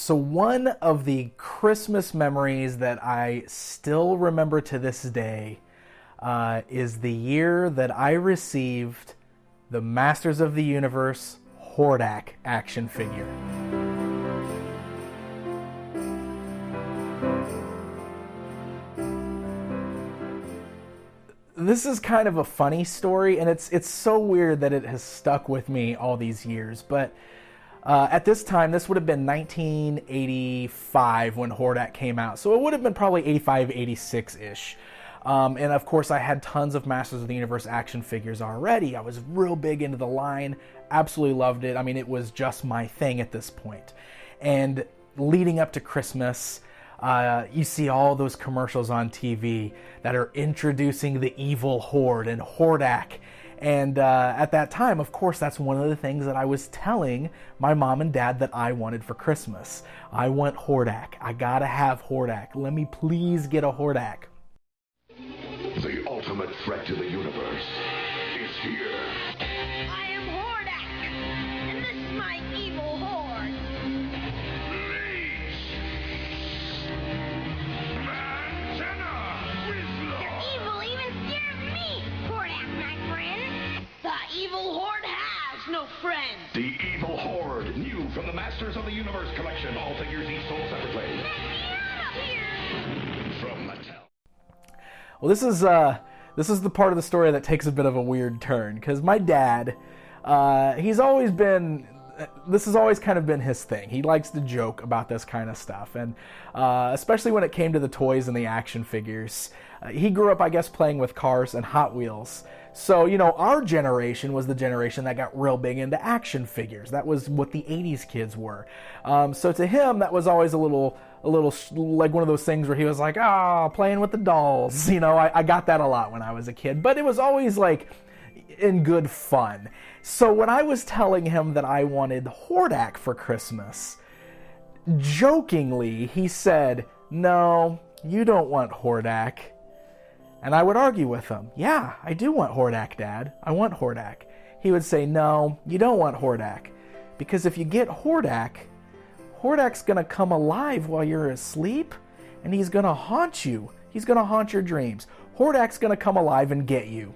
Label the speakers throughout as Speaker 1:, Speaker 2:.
Speaker 1: So one of the Christmas memories that I still remember to this day is the year that I received the Masters of the Universe Hordak action figure. This is kind of a funny story, and it's so weird that it has stuck with me all these years, but at this time, this would have been 1985 when Hordak came out, so it would have been probably 85, 86-ish. And of course, I had tons of Masters of the Universe action figures already. I was real big into the line, absolutely loved it. I mean, it was just my thing at this point. And leading up to Christmas, you see all those commercials on TV that are introducing the evil Horde and Hordak. And at that time, of course, that's one of the things that I was telling my mom and dad that I wanted for Christmas. I want Hordak. I gotta have Hordak. Let me please get a Hordak.
Speaker 2: The ultimate threat to the universe is here.
Speaker 3: I am Hordak, and this is my evil horde. Your evil even scares me, Hordak, my friend. The evil horde has no friends.
Speaker 2: The Evil Horde, new from the Masters of the Universe collection. All figures each sold separately.
Speaker 3: Let me out of here.
Speaker 2: From Mattel.
Speaker 1: Well, this is the part of the story that takes a bit of a weird turn, because my dad, this has always kind of been his thing. He likes to joke about this kind of stuff, and especially when it came to the toys and the action figures. He grew up, I guess, playing with cars and Hot Wheels. So, you know, our generation was the generation that got real big into action figures. That was what the 80s kids were. So to him, that was always a little like one of those things where he was like, playing with the dolls. You know, I got that a lot when I was a kid, but it was always like in good fun. So when I was telling him that I wanted Hordak for Christmas, jokingly, he said, "No, you don't want Hordak." And I would argue with him, "Yeah, I do want Hordak, Dad. I want Hordak." He would say, "No, you don't want Hordak. Because if you get Hordak, Hordak's going to come alive while you're asleep, and he's going to haunt you. He's going to haunt your dreams. Hordak's going to come alive and get you."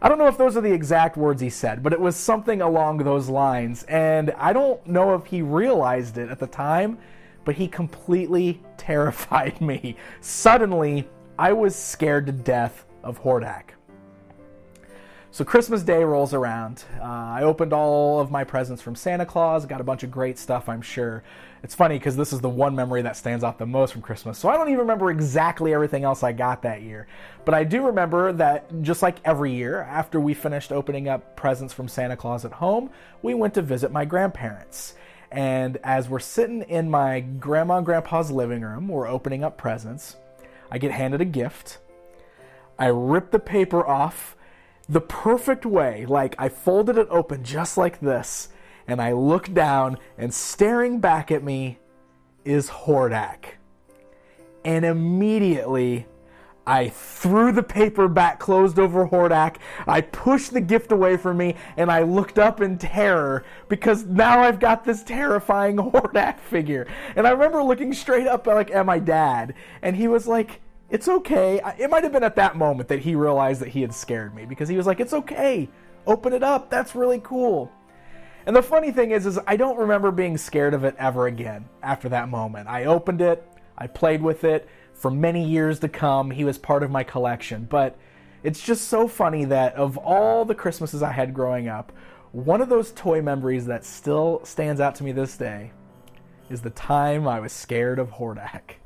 Speaker 1: I don't know if those are the exact words he said, but it was something along those lines. And I don't know if he realized it at the time, but he completely terrified me. Suddenly, I was scared to death of Hordak. So Christmas Day rolls around. I opened all of my presents from Santa Claus. Got a bunch of great stuff, I'm sure. It's funny because this is the one memory that stands out the most from Christmas. So I don't even remember exactly everything else I got that year. But I do remember that just like every year, after we finished opening up presents from Santa Claus at home, we went to visit my grandparents. And as we're sitting in my grandma and grandpa's living room, we're opening up presents, I get handed a gift. I rip the paper off the perfect way, like I folded it open just like this, and I look down, and staring back at me is Hordak. And immediately, I threw the paper back closed over Hordak, I pushed the gift away from me, and I looked up in terror, because now I've got this terrifying Hordak figure. And I remember looking straight up at my dad, and he was like, "It's okay." It might have been at that moment that he realized that he had scared me, because he was like, "It's okay. Open it up. That's really cool." And the funny thing is I don't remember being scared of it ever again after that moment. I opened it. I played with it for many years to come. He was part of my collection. But it's just so funny that of all the Christmases I had growing up, one of those toy memories that still stands out to me this day is the time I was scared of Hordak.